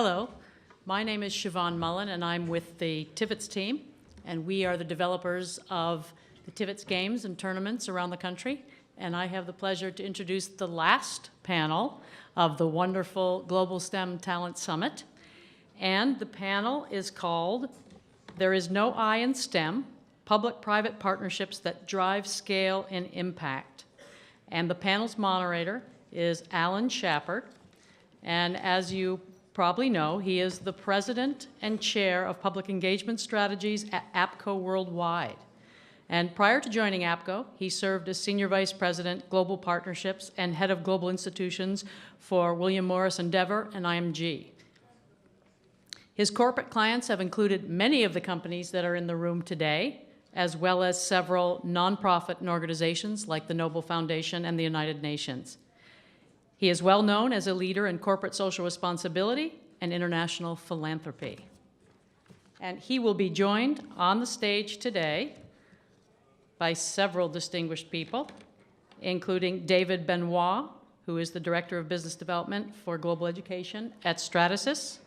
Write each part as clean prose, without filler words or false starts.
Hello, my name is Siobhan Mullen, and I'm with the Tivits team, and we are the developers of the Tivits games and tournaments around the country. And I have the pleasure to introduce the last panel of the wonderful Global STEM Talent Summit. And the panel is called There Is No I in STEM, Public-Private Partnerships That Drive Scale and Impact. And the panel's moderator is Alan Shapard. And as you probably know, he is the president and chair of public engagement strategies at APCO Worldwide. And prior to joining APCO, he served as senior vice president, global partnerships, and head of global institutions for William Morris Endeavor and IMG. His corporate clients have included many of the companies that are in the room today, as well as several nonprofit organizations like the Noble Foundation and the United Nations. He is well known as a leader in corporate social responsibility and international philanthropy. And he will be joined on the stage today by several distinguished people, including David Benoit, who is the Director of Business Development for Global Education at Stratasys,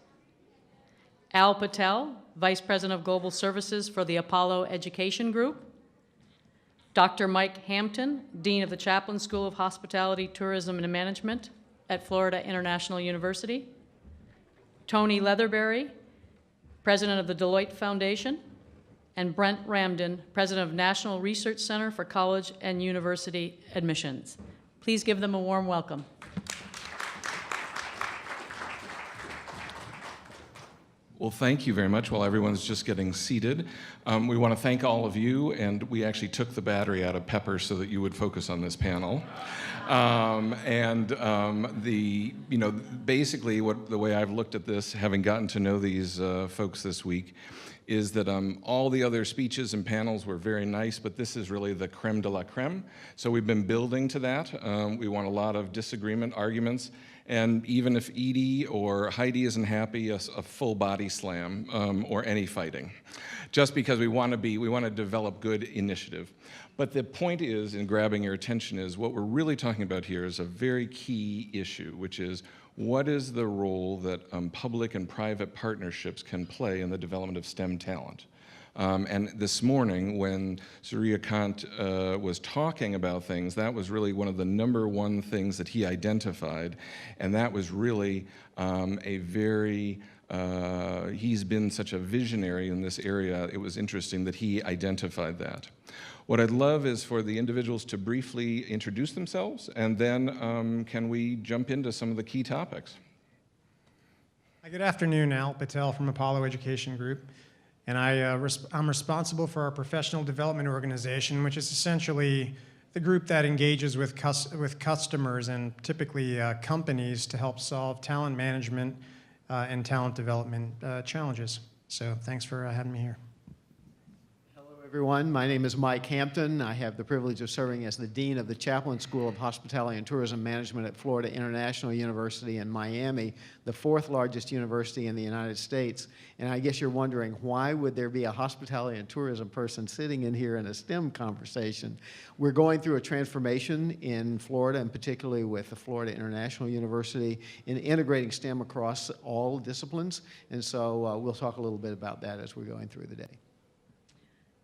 Al Patel, Vice President of Global Services for the Apollo Education Group, Dr. Mike Hampton, Dean of the Chaplin School of Hospitality, Tourism, and Management at Florida International University, Tony Leatherberry, President of the Deloitte Foundation, and Brent Ramden, President of National Research Center for College and University Admissions. Please give them a warm welcome. Well, thank you very much. While everyone's just getting seated, we want to thank all of you, and we actually took the battery out of Pepper so that you would focus on this panel. Basically, the way I've looked at this, having gotten to know these folks this week, is that all the other speeches and panels were very nice, but this is really the creme de la creme. So we've been building to that. We want a lot of disagreement, arguments, and even if Edie or Heidi isn't happy, a full body slam or any fighting, just because we want to develop good initiative. But the point is, in grabbing your attention, is what we're really talking about here is a very key issue, which is what is the role that public and private partnerships can play in the development of STEM talent. And this morning, when Surya Kant was talking about things, that was really one of the #1 things that he identified, and that was really he's been such a visionary in this area. It was interesting that he identified that. What I'd love is for the individuals to briefly introduce themselves, and then can we jump into some of the key topics? Good afternoon, Al Patel from Apollo Education Group. And I'm responsible for our professional development organization, which is essentially the group that engages with customers and typically companies to help solve talent management and talent development challenges. So thanks for having me here. Everyone, my name is Mike Hampton. I have the privilege of serving as the Dean of the Chaplin School of Hospitality and Tourism Management at Florida International University in Miami, the 4th largest university in the United States. And I guess you're wondering, why would there be a hospitality and tourism person sitting in here in a STEM conversation? We're going through a transformation in Florida, and particularly with the Florida International University, in integrating STEM across all disciplines. And so we'll talk a little bit about that as we're going through the day.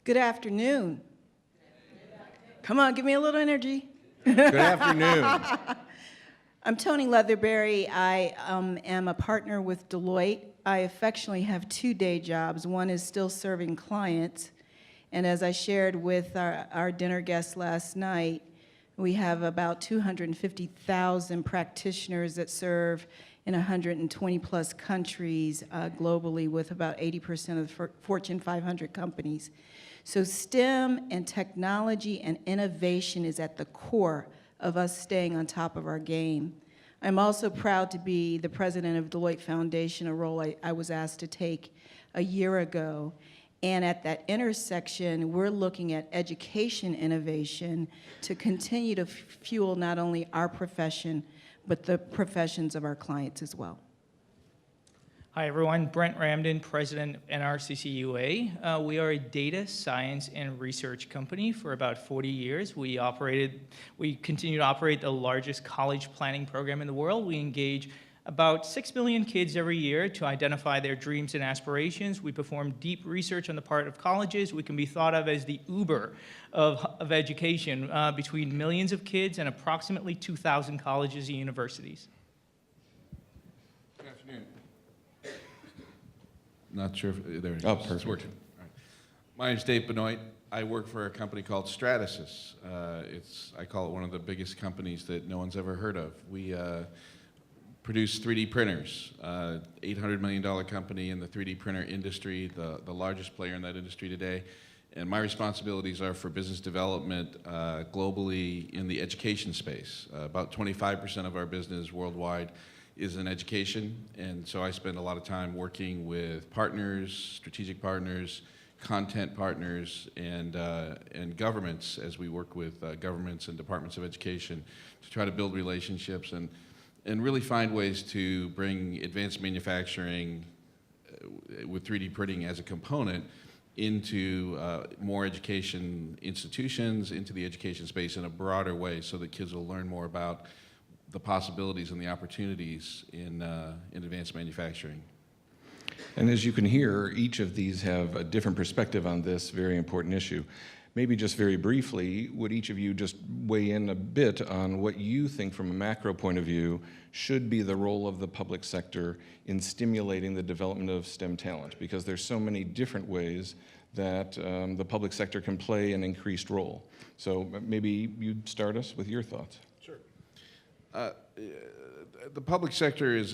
Good afternoon. Come on, give me a little energy. Good afternoon. I'm Tony Leatherberry. I am a partner with Deloitte. I affectionately have 2 day jobs. One is still serving clients, and as I shared with our dinner guests last night, we have about 250,000 practitioners that serve in 120 plus countries globally, with about 80% of the Fortune 500 companies. So STEM and technology and innovation is at the core of us staying on top of our game. I'm also proud to be the president of Deloitte Foundation, a role I was asked to take a year ago. And at that intersection, we're looking at education innovation to continue to fuel not only our profession, but the professions of our clients as well. Hi everyone, Brent Ramden, President of NRCC UA. We are a data science and research company for about 40 years. We continue to operate the largest college planning program in the world. We engage about 6 million kids every year to identify their dreams and aspirations. We perform deep research on the part of colleges. We can be thought of as the Uber of education between millions of kids and approximately 2,000 colleges and universities. Good afternoon. Not sure if there it Oh, goes. It's perfect. working. All right. My name's Dave Benoit. I work for a company called Stratasys. I call it one of the biggest companies that no one's ever heard of. We produce 3D printers, $800 million company in the 3D printer industry, the largest player in that industry today. And my responsibilities are for business development globally in the education space. About 25% of our business worldwide is in education, and so I spend a lot of time working with partners, strategic partners, content partners, and governments as we work with governments and departments of education to try to build relationships and really find ways to bring advanced manufacturing with 3D printing as a component into more education institutions, into the education space in a broader way so that kids will learn more about the possibilities and the opportunities in advanced manufacturing. And as you can hear, each of these have a different perspective on this very important issue. Maybe just very briefly, would each of you just weigh in a bit on what you think from a macro point of view should be the role of the public sector in stimulating the development of STEM talent? Because there's so many different ways that the public sector can play an increased role. So maybe you'd start us with your thoughts. The public sector is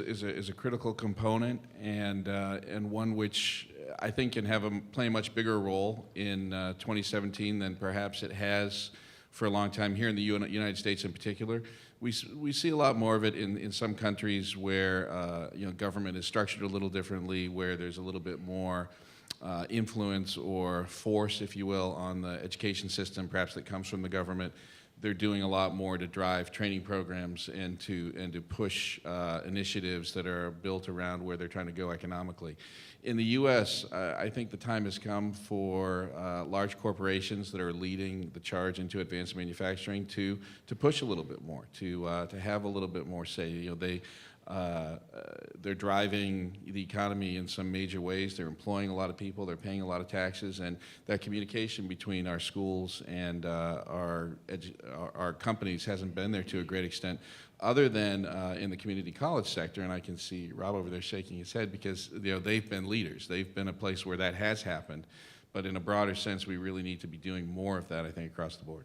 a critical component and one which I think can play a much bigger role in 2017 than perhaps it has for a long time here in the United States in particular. We see a lot more of it in some countries where government is structured a little differently, where there's a little bit more influence or force, if you will, on the education system, perhaps that comes from the government. They're doing a lot more to drive training programs and to push initiatives that are built around where they're trying to go economically. In the U.S., I think the time has come for large corporations that are leading the charge into advanced manufacturing to push a little bit more, to have a little bit more say. They're driving the economy in some major ways. They're employing a lot of people. They're paying a lot of taxes, and that communication between our schools and our companies hasn't been there to a great extent, other than in the community college sector. And I can see Rob over there shaking his head because they've been leaders. They've been a place where that has happened. But in a broader sense, we really need to be doing more of that, I think, across the board.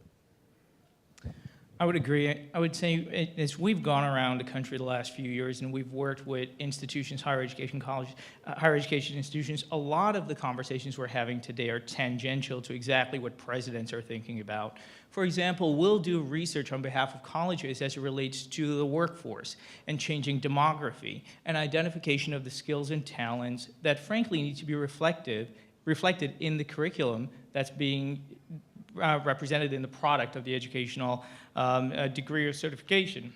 I would agree. I would say as we've gone around the country the last few years and we've worked with institutions, higher education colleges, higher education institutions, a lot of the conversations we're having today are tangential to exactly what presidents are thinking about. For example, we'll do research on behalf of colleges as it relates to the workforce and changing demography and identification of the skills and talents that frankly need to be reflected in the curriculum that's being represented in the product of the educational degree or certification.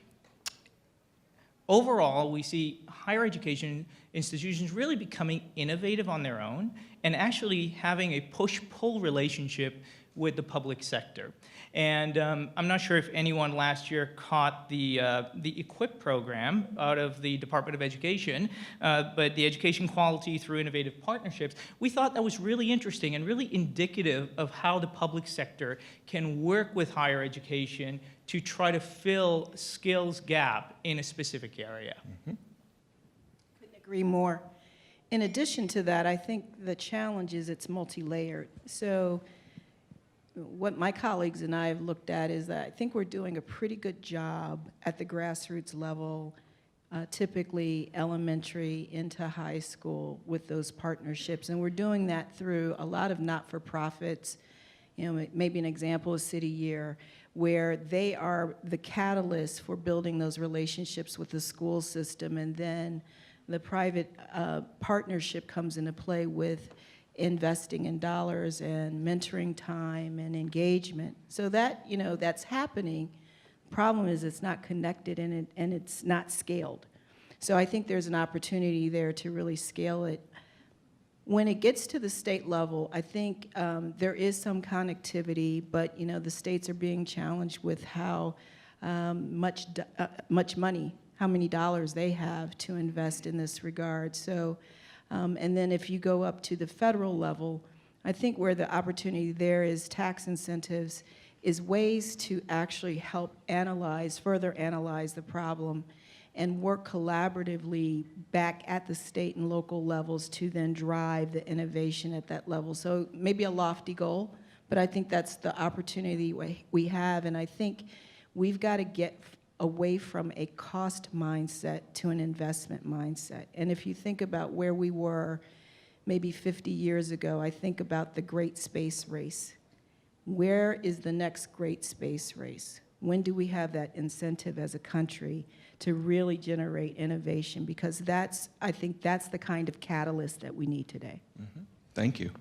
Overall, we see higher education institutions really becoming innovative on their own and actually having a push-pull relationship with the public sector. And I'm not sure if anyone last year caught the EQUIP program out of the Department of Education, but the Education Quality Through Innovative Partnerships. We thought that was really interesting and really indicative of how the public sector can work with higher education to try to fill skills gap in a specific area. Couldn't agree more. In addition to that, I think the challenge is it's multi-layered. So what my colleagues and I have looked at is that I think we're doing a pretty good job at the grassroots level, typically elementary into high school with those partnerships. And we're doing that through a lot of not-for-profits. Maybe an example is City Year, where they are the catalyst for building those relationships with the school system, and then the private partnership comes into play with investing in dollars and mentoring time and engagement. So that, that's happening. Problem is it's not connected and it's not scaled. So I think there's an opportunity there to really scale it. When it gets to the state level, I think there is some connectivity, but the states are being challenged with how much money, how many dollars they have to invest in this regard. So, and then if you go up to the federal level, I think where the opportunity there is tax incentives is ways to actually help analyze, further analyze the problem and work collaboratively back at the state and local levels to then drive the innovation at that level. So maybe a lofty goal, but I think that's the opportunity we have, and I think we've got to get away from a cost mindset to an investment mindset. And if you think about where we were maybe 50 years ago, I think about the great space race. Where is the next great space race? When do we have that incentive as a country to really generate innovation? Because I think that's the kind of catalyst that we need today. Mm-hmm. Thank you.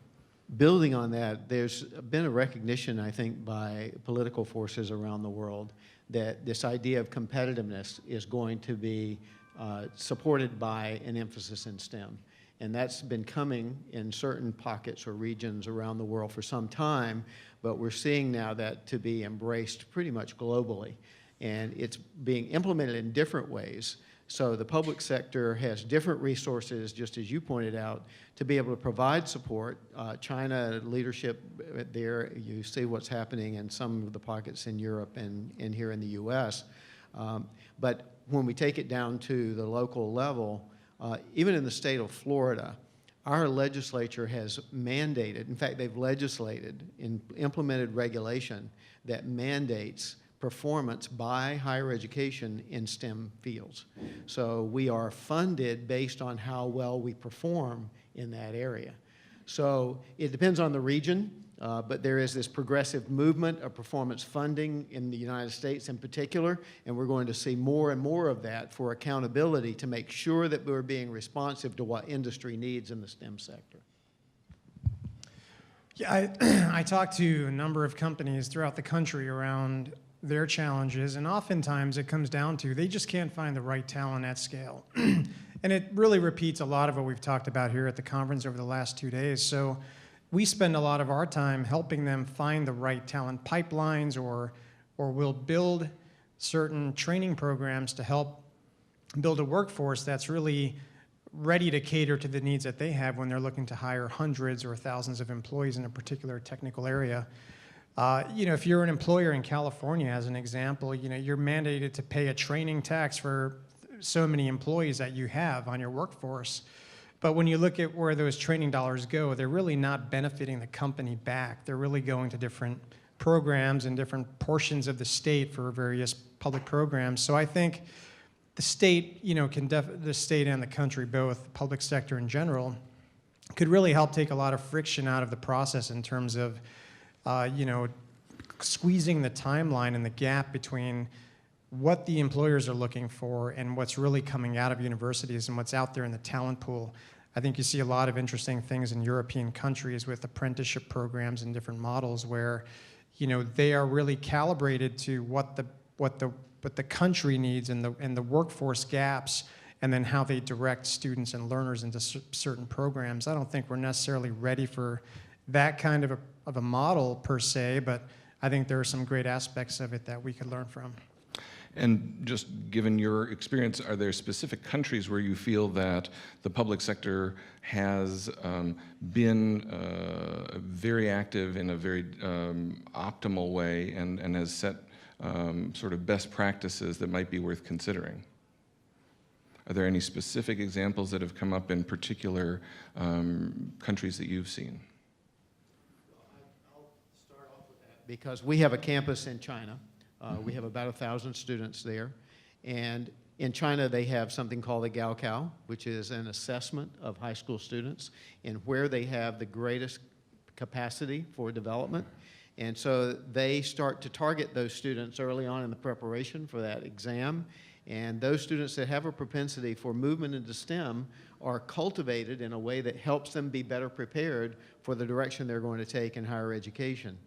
Building on that, there's been a recognition, I think, by political forces around the world that this idea of competitiveness is going to be supported by an emphasis in STEM. And that's been coming in certain pockets or regions around the world for some time, but we're seeing now that to be embraced pretty much globally. And it's being implemented in different ways. So the public sector has different resources, just as you pointed out, to be able to provide support. China leadership there, you see what's happening in some of the pockets in Europe and here in the US. But when we take it down to the local level, even in the state of Florida, our legislature has mandated, in fact, they've legislated and implemented regulation that mandates performance by higher education in STEM fields. So we are funded based on how well we perform in that area. So it depends on the region, but there is this progressive movement of performance funding in the United States in particular, and we're going to see more and more of that for accountability to make sure that we're being responsive to what industry needs in the STEM sector. Yeah, I talked to a number of companies throughout the country around their challenges, and oftentimes it comes down to they just can't find the right talent at scale. And it really repeats a lot of what we've talked about here at the conference over the last 2 days. So we spend a lot of our time helping them find the right talent pipelines, or we'll build certain training programs to help build a workforce that's really ready to cater to the needs that they have when they're looking to hire hundreds or thousands of employees in a particular technical area. If you're an employer in California, as an example, you're mandated to pay a training tax for so many employees that you have on your workforce. But when you look at where those training dollars go, they're really not benefiting the company back. They're really going to different programs in different portions of the state for various public programs. So I think the state, the state and the country, both, the public sector in general, could really help take a lot of friction out of the process in terms of squeezing the timeline and the gap between what the employers are looking for and what's really coming out of universities and what's out there in the talent pool. I think you see a lot of interesting things in European countries with apprenticeship programs and different models where, they are really calibrated to what the country needs and the workforce gaps, and then how they direct students and learners into certain programs. I don't think we're necessarily ready for that kind of a model per se, but I think there are some great aspects of it that we could learn from. And just given your experience, are there specific countries where you feel that the public sector has been very active in a very optimal way and has set sort of best practices that might be worth considering? Are there any specific examples that have come up in particular countries that you've seen? I'll start off with that because we have a campus in China. We have about 1,000 students there. And in China, they have something called the Gaokao, which is an assessment of high school students and where they have the greatest capacity for development. And so they start to target those students early on in the preparation for that exam. And those students that have a propensity for movement into STEM are cultivated in a way that helps them be better prepared for the direction they're going to take in higher education.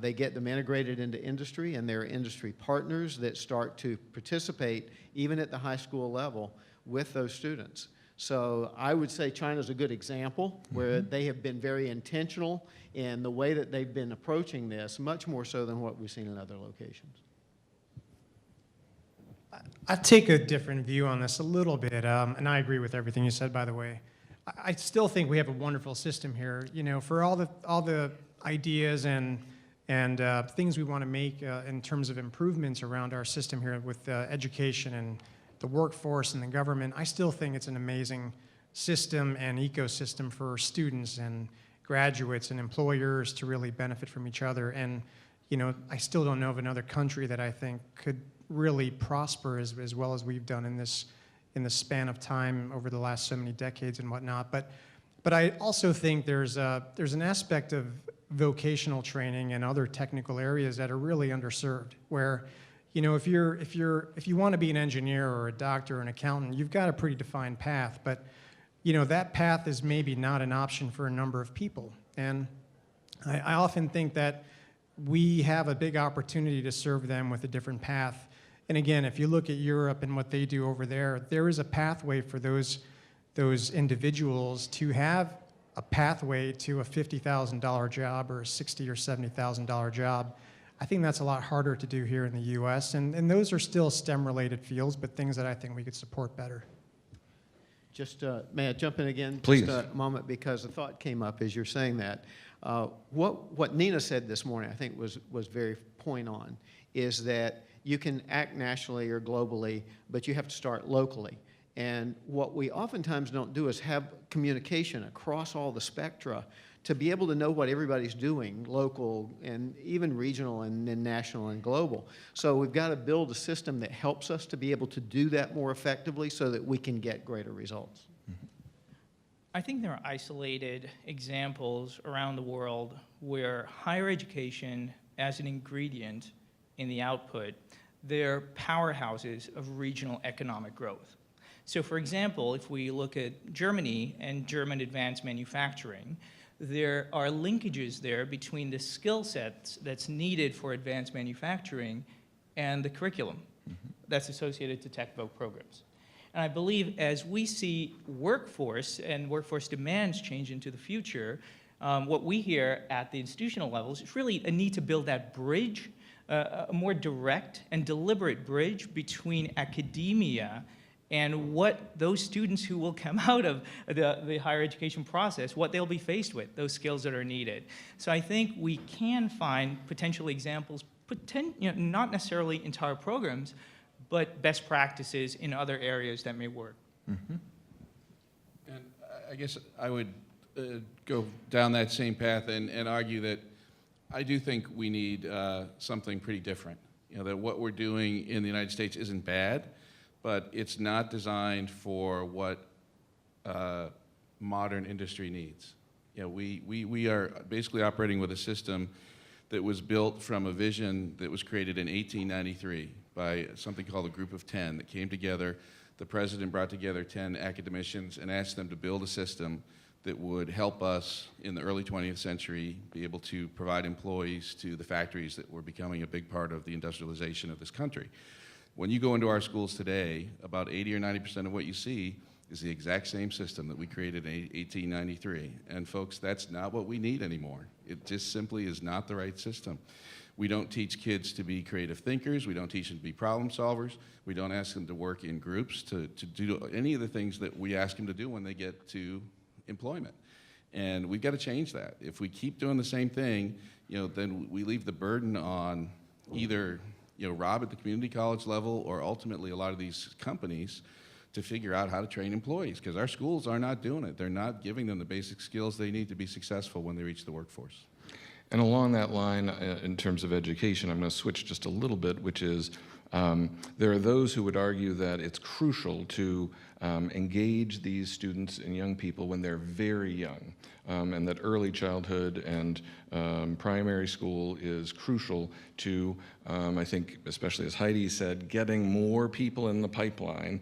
They get them integrated into industry, and there are industry partners that start to participate even at the high school level with those students. So I would say China's a good example where they have been very intentional in the way that they've been approaching this, much more so than what we've seen in other locations. I take a different view on this a little bit, and I agree with everything you said, by the way. I still think we have a wonderful system here. You know, for all the ideas and things we want to make in terms of improvements around our system here with education and the workforce and the government, I still think it's an amazing system and ecosystem for students and graduates and employers to really benefit from each other. And, you know, I still don't know of another country that I think could really prosper as well as we've done in the span of time over the last so many decades and whatnot. But I also think there's an aspect of vocational training and other technical areas that are really underserved, where, you know, if you want to be an engineer or a doctor or an accountant, you've got a pretty defined path, but, you know, that path is maybe not an option for a number of people. And I often think that we have a big opportunity to serve them with a different path. And again, if you look at Europe and what they do over there, there is a pathway for those individuals to have a pathway to a $50,000 job or a $60,000 or $70,000 job. I think that's a lot harder to do here in the US, and those are still STEM-related fields, but things that I think we could support better. Just, may I jump in again? Please. Just a moment, because a thought came up as you're saying that. What Nina said this morning, I think was very point on, is that you can act nationally or globally, but you have to start locally. And what we oftentimes don't do is have communication across all the spectra to be able to know what everybody's doing, local and even regional and then national and global. So we've got to build a system that helps us to be able to do that more effectively so that we can get greater results. I think there are isolated examples around the world where higher education as an ingredient in the output, they're powerhouses of regional economic growth. So for example, if we look at Germany and German advanced manufacturing, there are linkages there between the skill sets that's needed for advanced manufacturing and the curriculum that's associated to TechVoc programs. And I believe as we see workforce and workforce demands change into the future, what we hear at the institutional levels is really a need to build that bridge, a more direct and deliberate bridge between academia and what those students who will come out of the higher education process, what they'll be faced with, those skills that are needed. So I think we can find potential examples, not necessarily entire programs, but best practices in other areas that may work. Mm-hmm. And I guess I would go down that same path and argue that I do think we need something pretty different. You know, that what we're doing in the United States isn't bad, but it's not designed for what modern industry needs. You know, we are basically operating with a system that was built from a vision that was created in 1893 by something called a Group of 10 that came together. The president brought together 10 academicians and asked them to build a system that would help us in the early 20th century be able to provide employees to the factories that were becoming a big part of the industrialization of this country. When you go into our schools today, about 80 or 90% of what you see is the exact same system that we created in 1893. And folks, that's not what we need anymore. It just simply is not the right system. We don't teach kids to be creative thinkers. We don't teach them to be problem solvers. We don't ask them to work in groups, to do any of the things that we ask them to do when they get to employment. And we've got to change that. If we keep doing the same thing, you know, then we leave the burden on either, you know, Rob at the community college level or ultimately a lot of these companies to figure out how to train employees, because our schools are not doing it. They're not giving them the basic skills they need to be successful when they reach the workforce. And along that line, in terms of education, I'm going to switch just a little bit, which is there are those who would argue that it's crucial to engage these students and young people when they're very young, and that early childhood and primary school is crucial to, I think, especially as Heidi said, getting more people in the pipeline,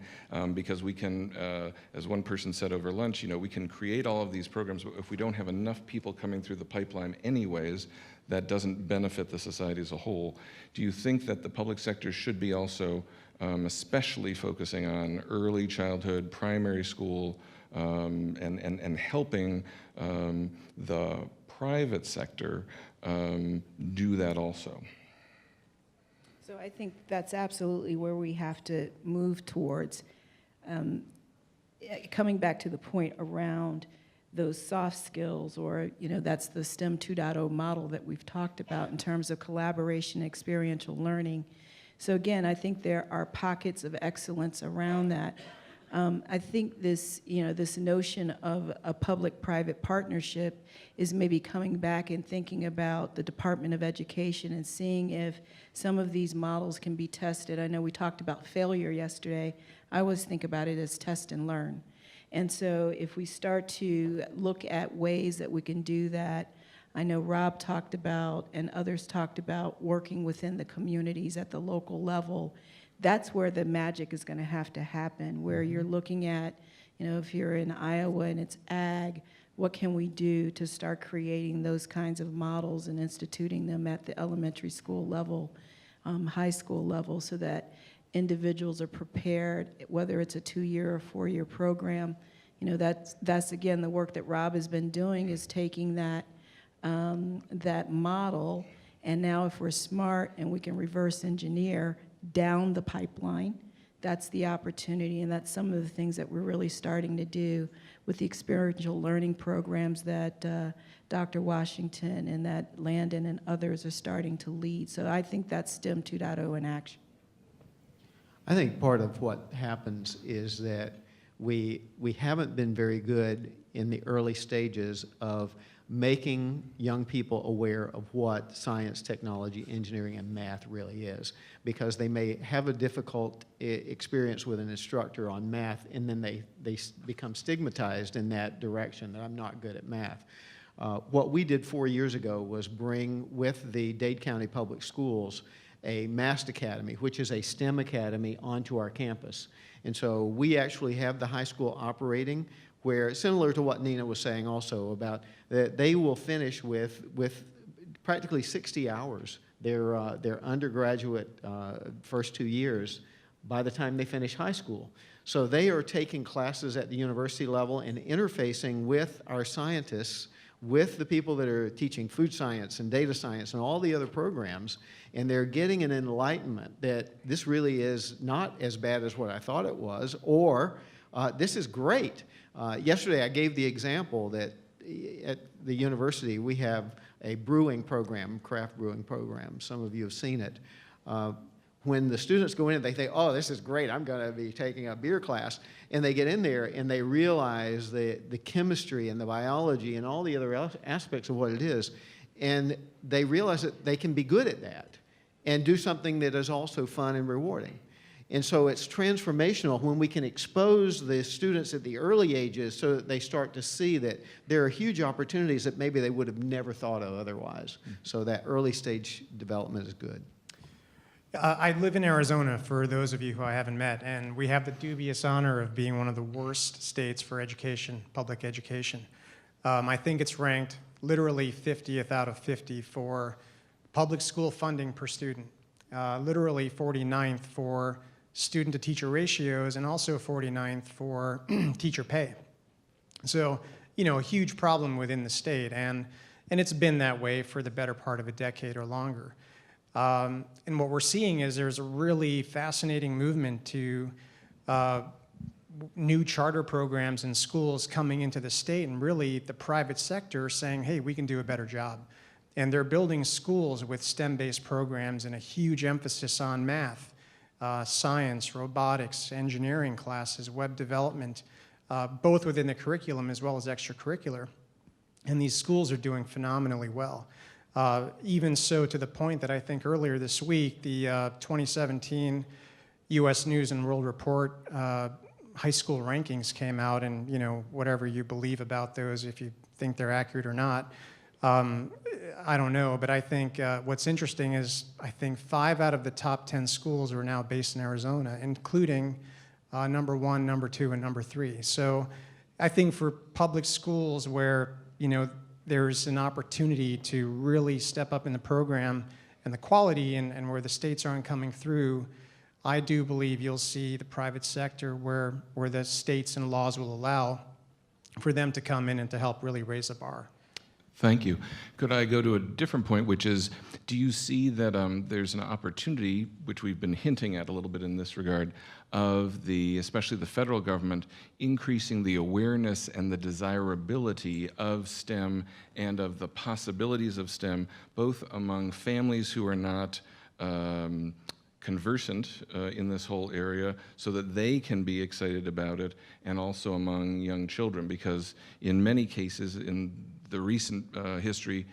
because we can, as one person said over lunch, you know, we can create all of these programs, but if we don't have enough people coming through the pipeline anyways, that doesn't benefit the society as a whole. Do you think that the public sector should be also especially focusing on early childhood, primary school, and helping the private sector do that also? So I think that's absolutely where we have to move towards. Coming back to the point around those soft skills, or, that's the STEM 2.0 model that we've talked about in terms of collaboration, experiential learning. So again, I think there are pockets of excellence around that. I think this, this notion of a public-private partnership is maybe coming back and thinking about the Department of Education and seeing if some of these models can be tested. I know we talked about failure yesterday. I always think about it as test and learn. And so if we start to look at ways that we can do that, I know Rob talked about and others talked about working within the communities at the local level. That's where the magic is going to have to happen, where you're looking at, if you're in Iowa and it's ag, what can we do to start creating those kinds of models and instituting them at the elementary school level, high school level, so that individuals are prepared, whether it's a 2-year or 4-year program. That's again the work that Rob has been doing, is taking that that model, and now if we're smart and we can reverse engineer down the pipeline, that's the opportunity, and that's some of the things that we're really starting to do with the experiential learning programs that Dr. Washington and that Landon and others are starting to lead. So I think that's STEM 2.0 in action. I think part of what happens is that we haven't been very good in the early stages of making young people aware of what science, technology, engineering, and math really is, because they may have a difficult experience with an instructor on math, and then they become stigmatized in that direction, that I'm not good at math. What we did 4 years ago was bring, with the Dade County Public Schools, a MAST Academy, which is a STEM academy, onto our campus. And so we actually have the high school operating, where, similar to what Nina was saying also about, that they will finish with practically 60 hours, their undergraduate first 2 years, by the time they finish high school. So they are taking classes at the university level and interfacing with our scientists, with the people that are teaching food science and data science and all the other programs, and they're getting an enlightenment that this really is not as bad as what I thought it was, or this is great. Yesterday I gave the example that at the university we have a brewing program, craft brewing program. Some of you have seen it. When the students go in, they think, oh, this is great, I'm going to be taking a beer class. And they get in there and they realize the chemistry and the biology and all the other aspects of what it is. And they realize that they can be good at that and do something that is also fun and rewarding. And so it's transformational when we can expose the students at the early ages so that they start to see that there are huge opportunities that maybe they would have never thought of otherwise. So that early stage development is good. I live in Arizona, for those of you who I haven't met, and we have the dubious honor of being one of the worst states for education, public education. I think it's ranked literally 50th out of 50 for public school funding per student, literally 49th for student-to-teacher ratios, and also 49th for teacher pay. So, a huge problem within the state, and it's been that way for the better part of a decade or longer. And what we're seeing is there's a really fascinating movement to new charter programs in schools coming into the state, and really the private sector saying, hey, we can do a better job. And they're building schools with STEM-based programs and a huge emphasis on math, science, robotics, engineering classes, web development, both within the curriculum as well as extracurricular. And these schools are doing phenomenally well. Even so, to the point that I think earlier this week, the 2017 U.S. News and World Report high school rankings came out, and whatever you believe about those, if you think they're accurate or not, I don't know. But I think what's interesting is I think 5 out of the top 10 schools are now based in Arizona, including number 1, number 2, and number 3. So I think for public schools where there's an opportunity to really step up in the program and the quality, and where the states aren't coming through, I do believe you'll see the private sector where the states and laws will allow for them to come in and to help really raise the bar. Thank you. Could I go to a different point, which is, do you see that there's an opportunity, which we've been hinting at a little bit in this regard, of especially the federal government, increasing the awareness and the desirability of STEM and of the possibilities of STEM, both among families who are not conversant in this whole area, so that they can be excited about it, and also among young children? Because in many cases, in the recent history,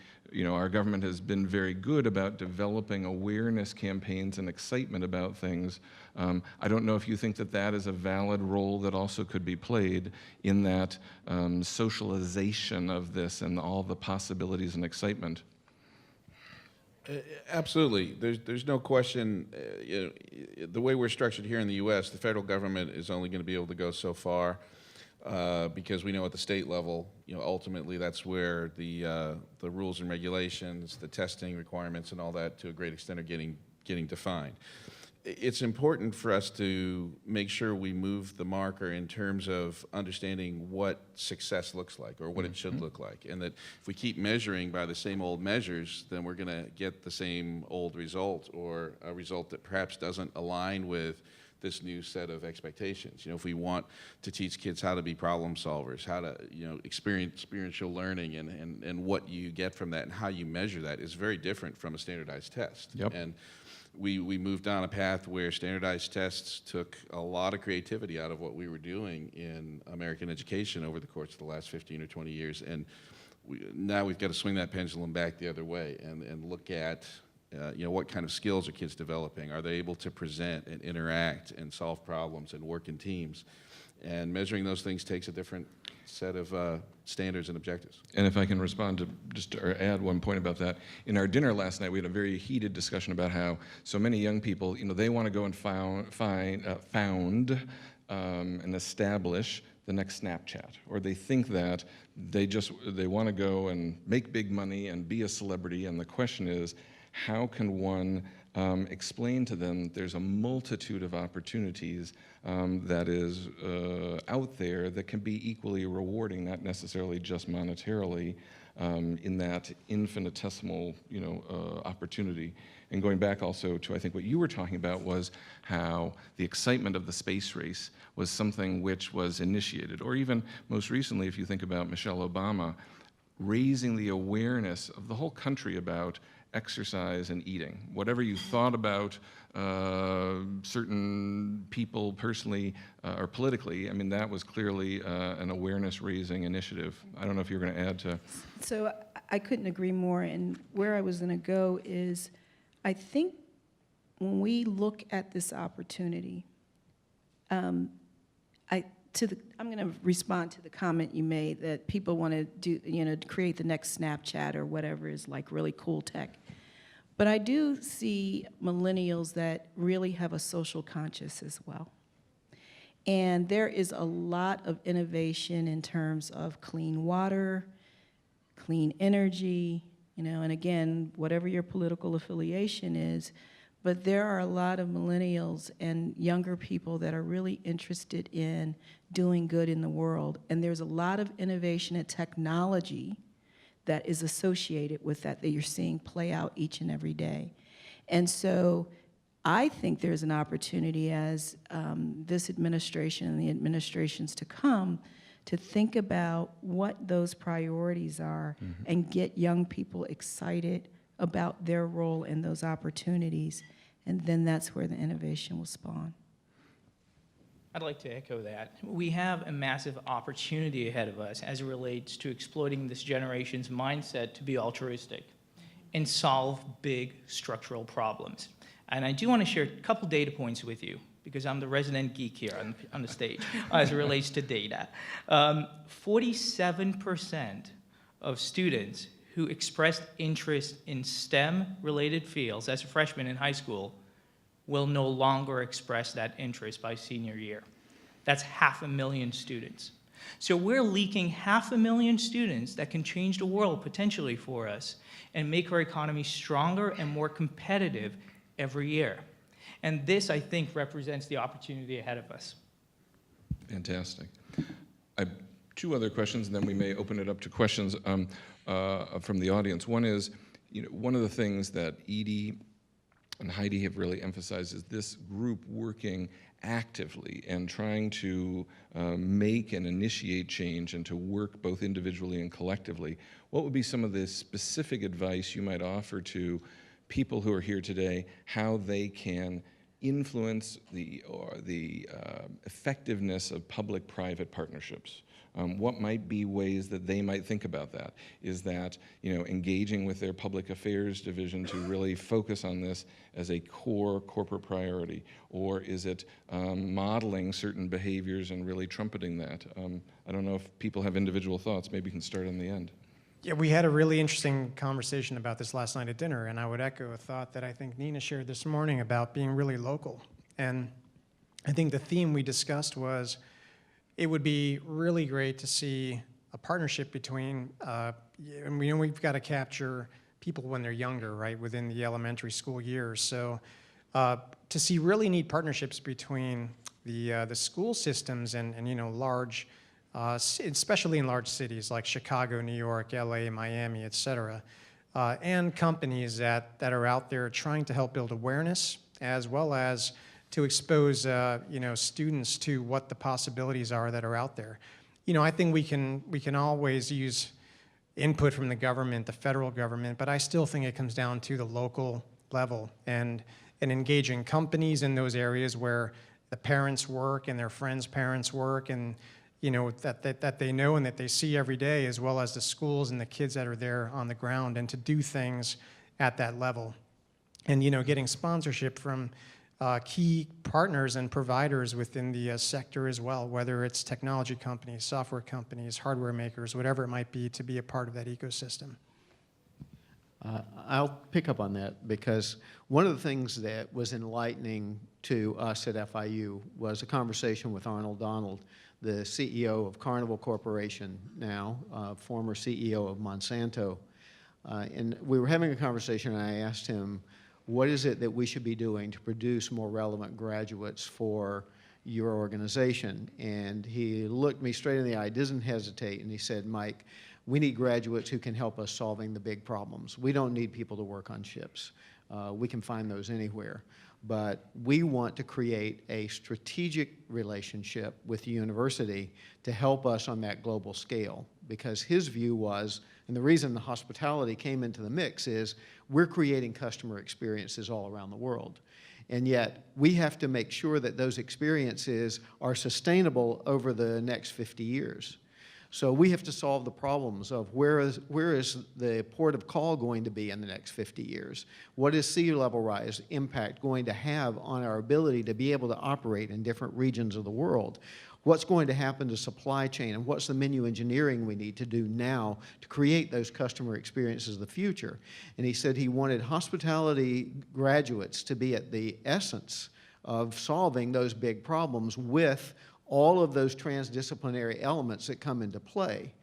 our government has been very good about developing awareness campaigns and excitement about things. I don't know if you think that that is a valid role that also could be played in that socialization of this and all the possibilities and excitement. Absolutely. There's no question. The way we're structured here in the U.S., the federal government is only going to be able to go so far because we know at the state level, ultimately that's where the rules and regulations, the testing requirements, and all that to a great extent are getting defined. It's important for us to make sure we move the marker in terms of understanding what success looks like, or what it should look like, and that if we keep measuring by the same old measures, then we're going to get the same old result, or a result that perhaps doesn't align with this new set of expectations. If we want to teach kids how to be problem solvers, how to experiential learning, and what you get from that and how you measure that is very different from a standardized test. Yep. And we moved down a path where standardized tests took a lot of creativity out of what we were doing in American education over the course of the last 15 or 20 years. And now we've got to swing that pendulum back the other way and look at what kind of skills are kids developing? Are they able to present and interact and solve problems and work in teams? And measuring those things takes a different set of standards and objectives. And if I can respond to add one point about that. In our dinner last night, we had a very heated discussion about how so many young people, they want to go and found and establish the next Snapchat, or they think that they want to go and make big money and be a celebrity. And the question is, how can one explain to them that there's a multitude of opportunities that is out there that can be equally rewarding, not necessarily just monetarily, in that infinitesimal opportunity. And going back also to, I think, what you were talking about was how the excitement of the space race was something which was initiated, or even most recently, if you think about Michelle Obama, raising the awareness of the whole country about exercise and eating. Whatever you thought about certain people personally or politically, that was clearly an awareness-raising initiative. I don't know if you're going to add to. So I couldn't agree more, and where I was going to go is, I think when we look at this opportunity, I'm going to respond to the comment you made that people want to do, create the next Snapchat or whatever is like really cool tech. But I do see millennials that really have a social conscience as well. And there is a lot of innovation in terms of clean water, clean energy, and again, whatever your political affiliation is, but there are a lot of millennials and younger people that are really interested in doing good in the world. And there's a lot of innovation and technology that is associated with that you're seeing play out each and every day. And so I think there's an opportunity as this administration and the administrations to come to think about what those priorities are and get young people excited about their role in those opportunities, and then that's where the innovation will spawn. I'd like to echo that. We have a massive opportunity ahead of us as it relates to exploiting this generation's mindset to be altruistic and solve big structural problems. And I do want to share a couple data points with you, because I'm the resident geek here on the stage as it relates to data. 47% of students who expressed interest in STEM-related fields as a freshman in high school will no longer express that interest by senior year. That's 500,000 students. So we're leaking 500,000 students that can change the world potentially for us and make our economy stronger and more competitive every year. And this, I think, represents the opportunity ahead of us. Fantastic. I have two other questions, and then we may open it up to questions from the audience. One is, one of the things that Edie and Heidi have really emphasized is this group working actively and trying to make and initiate change and to work both individually and collectively. What would be some of the specific advice you might offer to people who are here today, how they can influence the effectiveness of public-private partnerships? What might be ways that they might think about that? Is that, engaging with their public affairs division to really focus on this as a core corporate priority? Or is it modeling certain behaviors and really trumpeting that? I don't know if people have individual thoughts. Maybe we can start on the end. Yeah, we had a really interesting conversation about this last night at dinner, and I would echo a thought that I think Nina shared this morning about being really local. And I think the theme we discussed was it would be really great to see a partnership between, and we've got to capture people when they're younger, right, within the elementary school years. So to see really neat partnerships between the school systems and large, especially in large cities like Chicago, New York, LA, Miami, et cetera, and companies that are out there trying to help build awareness as well as to expose students to what the possibilities are that are out there. I think we can always use input from the government, the federal government, but I still think it comes down to the local level and engaging companies in those areas where the parents work and their friends' parents work, and that they know and that they see every day, as well as the schools and the kids that are there on the ground, and to do things at that level. And getting sponsorship from key partners and providers within the sector as well, whether it's technology companies, software companies, hardware makers, whatever it might be, to be a part of that ecosystem. I'll pick up on that, because one of the things that was enlightening to us at FIU was a conversation with Arnold Donald, the CEO of Carnival Corporation now, former CEO of Monsanto. And we were having a conversation, and I asked him, what is it that we should be doing to produce more relevant graduates for your organization? And he looked me straight in the eye, didn't hesitate, and he said, Mike, we need graduates who can help us solving the big problems. We don't need people to work on ships. We can find those anywhere. But we want to create a strategic relationship with the university to help us on that global scale, because his view was, and the reason the hospitality came into the mix is, we're creating customer experiences all around the world. And yet, we have to make sure that those experiences are sustainable over the next 50 years. So we have to solve the problems of where is the port of call going to be in the next 50 years? What is sea level rise impact going to have on our ability to be able to operate in different regions of the world? What's going to happen to supply chain, and what's the menu engineering we need to do now to create those customer experiences of the future? And he said he wanted hospitality graduates to be at the essence of solving those big problems with all of those transdisciplinary elements that come into play.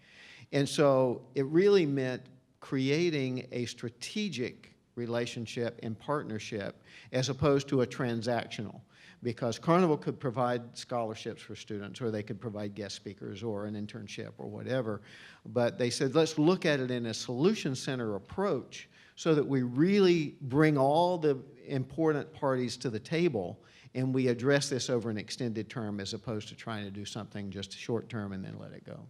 And so it really meant creating a strategic relationship and partnership as opposed to a transactional. Because Carnival could provide scholarships for students, or they could provide guest speakers or an internship or whatever. But they said, let's look at it in a solution center approach so that we really bring all the important parties to the table and we address this over an extended term as opposed to trying to do something just short term and then let it go.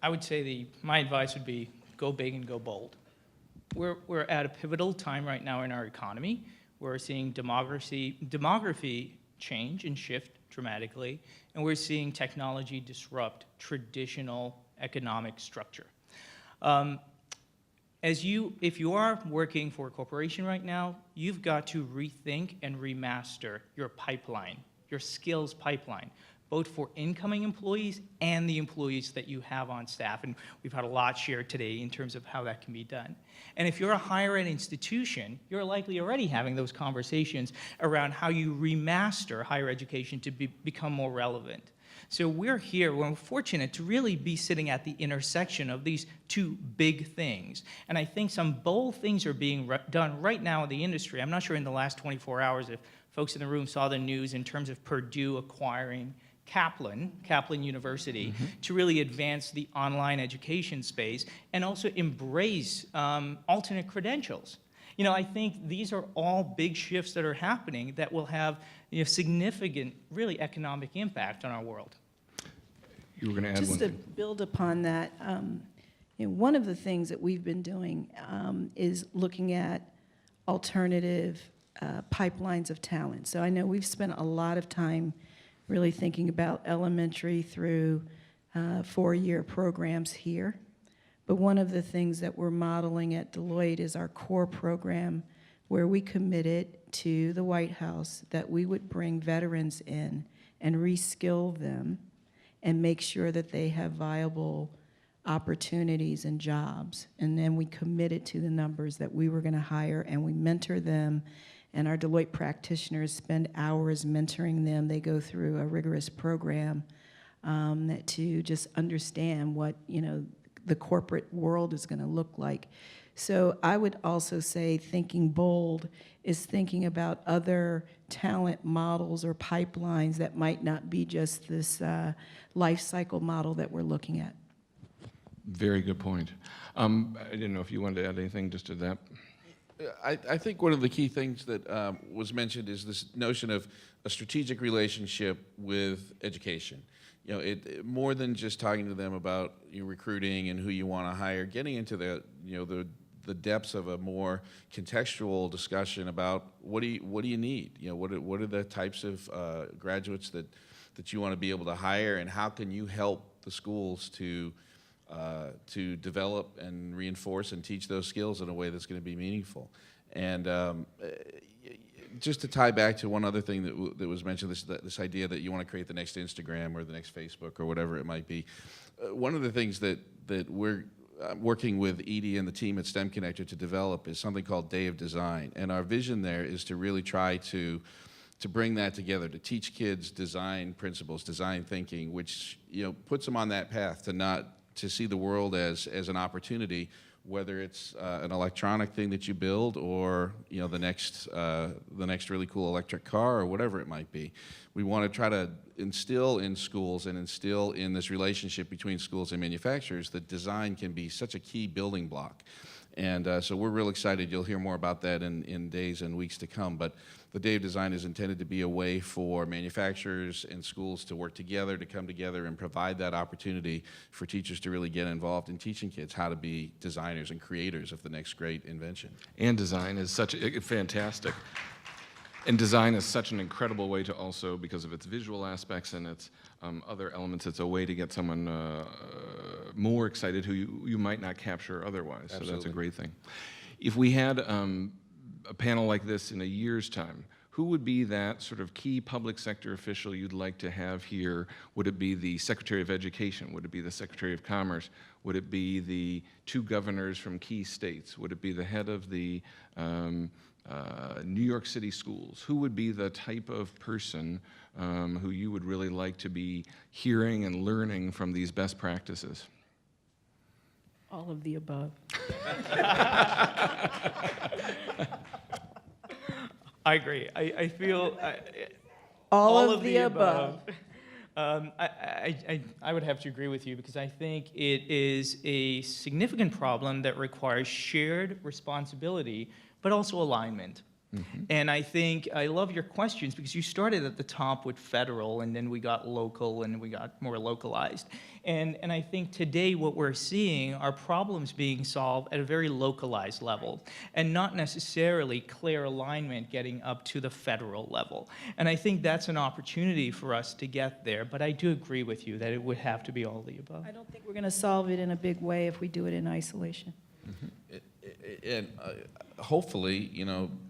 I would say my advice would be go big and go bold. We're at a pivotal time right now in our economy. We're seeing demography change and shift dramatically, and we're seeing technology disrupt traditional economic structure. If you are working for a corporation right now, you've got to rethink and remaster your pipeline, your skills pipeline, both for incoming employees and the employees that you have on staff. And we've had a lot shared today in terms of how that can be done. And if you're a higher ed institution, you're likely already having those conversations around how you remaster higher education to become more relevant. So we're fortunate to really be sitting at the intersection of these two big things. And I think some bold things are being done right now in the industry. I'm not sure in the last 24 hours if folks in the room saw the news in terms of Purdue acquiring Kaplan University, to really advance the online education space and also embrace alternate credentials. You know, I think these are all big shifts that are happening that will have significant, really economic impact on our world. You were going to add Just one to thing. build upon that, one of the things that we've been doing is looking at alternative pipelines of talent. So I know we've spent a lot of time really thinking about elementary through 4-year programs here. But one of the things that we're modeling at Deloitte is our core program, where we committed to the White House that we would bring veterans in and reskill them and make sure that they have viable opportunities and jobs. And then we committed to the numbers that we were going to hire, and we mentor them. And our Deloitte practitioners spend hours mentoring them. They go through a rigorous program to just understand what, the corporate world is going to look like. So I would also say thinking bold is thinking about other talent models or pipelines that might not be just this life cycle model that we're looking at. Very good point. I didn't know if you wanted to add anything just to that. I think one of the key things that was mentioned is this notion of a strategic relationship with education. It more than just talking to them about recruiting and who you want to hire, getting into the depths of a more contextual discussion about what do you need? What are the types of graduates that you want to be able to hire, and how can you help the schools to develop and reinforce and teach those skills in a way that's going to be meaningful. And just to tie back to one other thing that was mentioned, this idea that you want to create the next Instagram or the next Facebook or whatever it might be. One of the things that we're working with Edie and the team at STEMconnector to develop is something called Day of Design. And our vision there is to really try to bring that together, to teach kids design principles, design thinking, which puts them on that path to see the world as an opportunity, whether it's an electronic thing that you build or the next really cool electric car or whatever it might be. We want to try to instill in schools and instill in this relationship between schools and manufacturers that design can be such a key building block. And so we're real excited. You'll hear more about that in days and weeks to come. But the Day of Design is intended to be a way for manufacturers and schools to work together, to come together and provide that opportunity for teachers to really get involved in teaching kids how to be designers and creators of the next great invention. And design is such fantastic. And design is such an incredible way to also, because of its visual aspects and its other elements, it's a way to get someone more excited who you might not capture otherwise. Absolutely. So that's a great thing. If we had a panel like this in a year's time, who would be that sort of key public sector official you'd like to have here? Would it be the Secretary of Education? Would it be the Secretary of Commerce? Would it be the 2 governors from key states? Would it be the head of the New York City schools? Who would be the type of person who you would really like to be hearing and learning from these best practices? All of the above. I agree. I feel All of the above. I would have to agree with you, because I think it is a significant problem that requires shared responsibility, but also alignment. And I think I love your questions, because you started at the top with federal, and then we got local, and we got more localized. And I think today what we're seeing are problems being solved at a very localized level, and not necessarily clear alignment getting up to the federal level. And I think that's an opportunity for us to get there, but I do agree with you that it would have to be all of the above. I don't think we're going to solve it in a big way if we do it in isolation. And hopefully,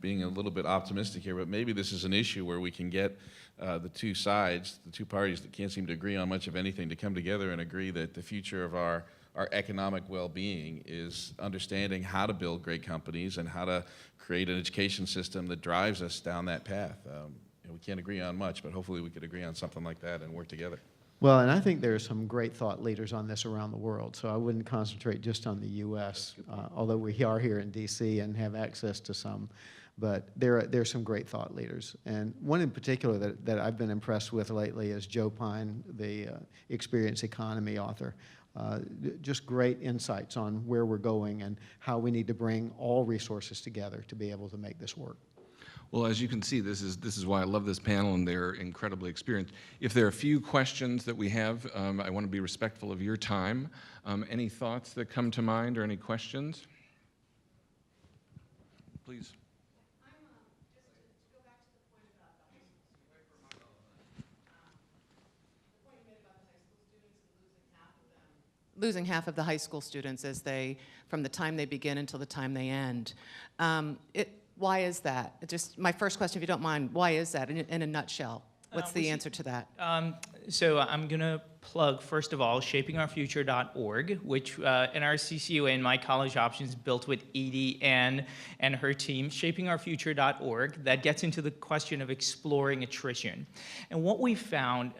being a little bit optimistic here, but maybe this is an issue where we can get the 2 sides, the 2 parties that can't seem to agree on much of anything, to come together and agree that the future of our economic well-being is understanding how to build great companies and how to create an education system that drives us down that path. We can't agree on much, but hopefully we could agree on something like that and work together. Well, and I think there are some great thought leaders on this around the world, so I wouldn't concentrate just on the U.S., although we are here in D.C. and have access to some. But there's some great thought leaders. And one in particular that I've been impressed with lately is Joe Pine, the Experience Economy author. Just great insights on where we're going and how we need to bring all resources together to be able to make this work. Well, as you can see, this is why I love this panel, and they're incredibly experienced. If there are a few questions that we have, I want to be respectful of your time. Any thoughts that come to mind or any questions? Please. Losing half of the high school students from the time they begin until the time they end. Why is that? Just my first question, if you don't mind, why is that in a nutshell? What's the answer to that? So I'm going to plug, first of all, shapingourfuture.org, which in our CCUA and My College Options built with Edie and her team, shapingourfuture.org, that gets into the question of exploring attrition. And what we found,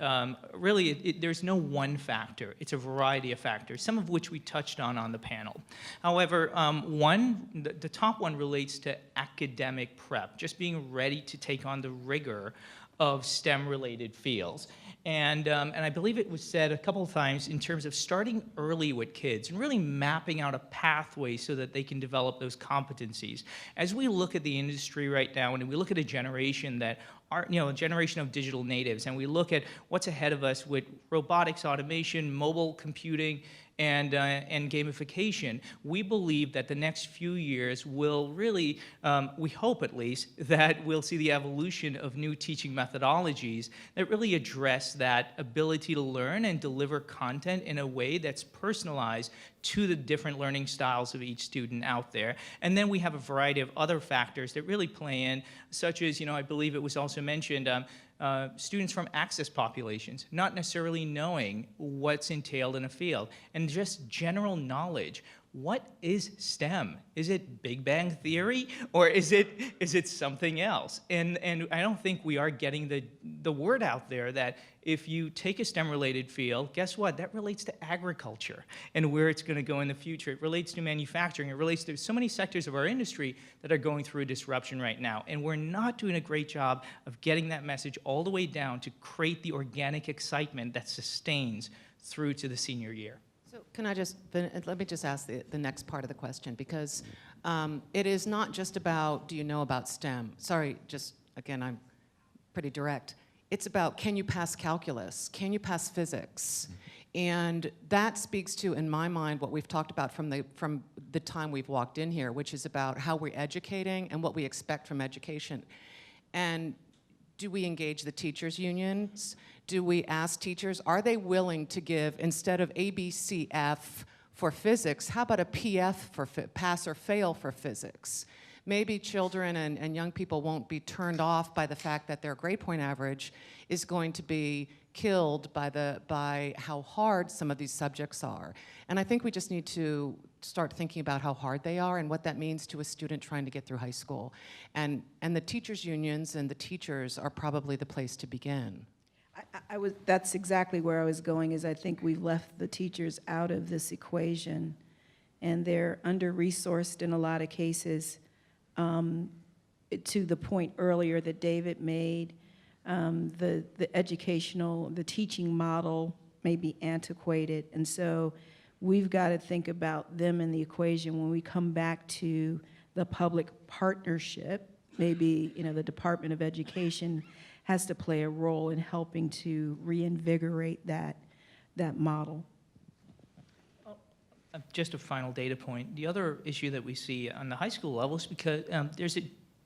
really, there's no one factor. It's a variety of factors, some of which we touched on the panel. However, the top one relates to academic prep, just being ready to take on the rigor of STEM-related fields. And I believe it was said a couple of times in terms of starting early with kids and really mapping out a pathway so that they can develop those competencies. As we look at the industry right now, and we look at a generation that are, a generation of digital natives, and we look at what's ahead of us with robotics, automation, mobile computing, and gamification, we believe that the next few years will really, we hope at least, that we'll see the evolution of new teaching methodologies that really address that ability to learn and deliver content in a way that's personalized to the different learning styles of each student out there. And then we have a variety of other factors that really play in, such as, I believe it was also mentioned, students from access populations, not necessarily knowing what's entailed in a field, and just general knowledge. What is STEM? Is it Big Bang Theory, or is it something else? And I don't think we are getting the word out there that if you take a STEM-related field, guess what? That relates to agriculture and where it's going to go in the future. It relates to manufacturing. It relates to so many sectors of our industry that are going through a disruption right now. And we're not doing a great job of getting that message all the way down to create the organic excitement that sustains through to the senior year. So let me just ask the next part of the question, because it is not just about, do you know about STEM? Sorry, again, I'm pretty direct. It's about, can you pass calculus? Can you pass physics? And that speaks to, in my mind, what we've talked about from the time we've walked in here, which is about how we're educating and what we expect from education. And do we engage the teachers' unions? Do we ask teachers, are they willing to give, instead of A, B, C, F for physics, how about a PF for pass or fail for physics? Maybe children and young people won't be turned off by the fact that their grade point average is going to be killed by how hard some of these subjects are. And I think we just need to start thinking about how hard they are and what that means to a student trying to get through high school. And the teachers' unions and the teachers are probably the place to begin. That's exactly where I was going, is I think we've left the teachers out of this equation, and they're under-resourced in a lot of cases. To the point earlier that David made, the teaching model may be antiquated, and so we've got to think about them in the equation when we come back to the public partnership. Maybe, the Department of Education has to play a role in helping to reinvigorate that model. Just a final data point. The other issue that we see on the high school level is because there's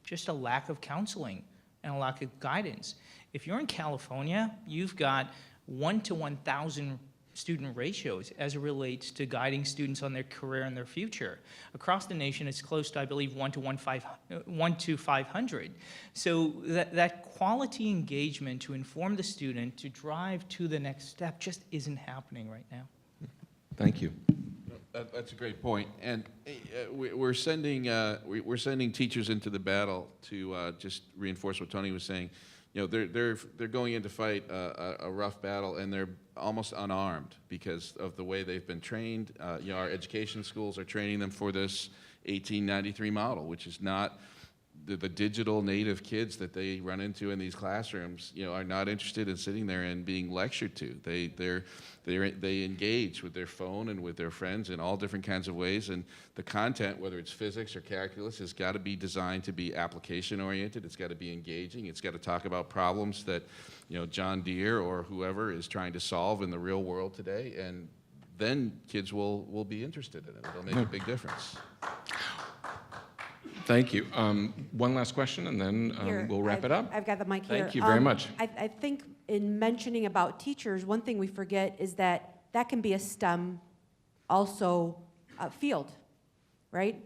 just a lack of counseling and a lack of guidance. If you're in California, you've got 1 to 1,000 student ratios as it relates to guiding students on their career and their future. Across the nation, it's close to, I believe, 1 to 500. So that quality engagement to inform the student to drive to the next step just isn't happening right now. Thank you. That's a great point, and we're sending teachers into the battle to just reinforce what Tony was saying. They're going in to fight a rough battle, and they're almost unarmed because of the way they've been trained. Our education schools are training them for this 1893 model, which is not the digital native kids that they run into in these classrooms, are not interested in sitting there and being lectured to. They engage with their phone and with their friends in all different kinds of ways, and the content, whether it's physics or calculus, has got to be designed to be application oriented. It's got to be engaging. It's got to talk about problems that John Deere or whoever is trying to solve in the real world today, and then kids will be interested in it. It'll make a big difference. Thank you. One last question, and then Here, we'll wrap it up. I've got the mic here. Thank you very much. I think in mentioning about teachers, one thing we forget is that can be a STEM also field, right?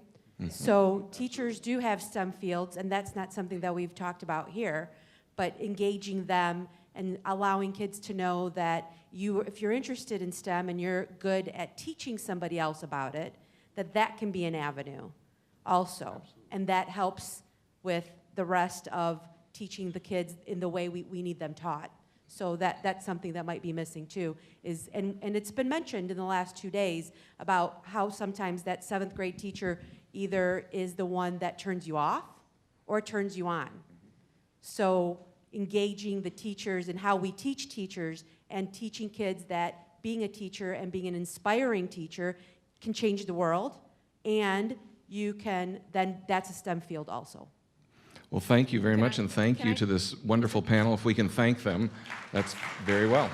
Mm-hmm. So teachers do have STEM fields, and that's not something that we've talked about here, but engaging them and allowing kids to know that if you're interested in STEM and you're good at teaching somebody else about it, that can be an avenue also. Absolutely. And that helps with the rest of teaching the kids in the way we need them taught. So that's something that might be missing too, and it's been mentioned in the last 2 days about how sometimes that 7th grade teacher either is the one that turns you off or turns you on. So engaging the teachers and how we teach teachers and teaching kids that being a teacher and being an inspiring teacher can change the world, and that's a STEM field also. Well, thank you very much, and thank you to this wonderful panel. If we can thank them, that's very well.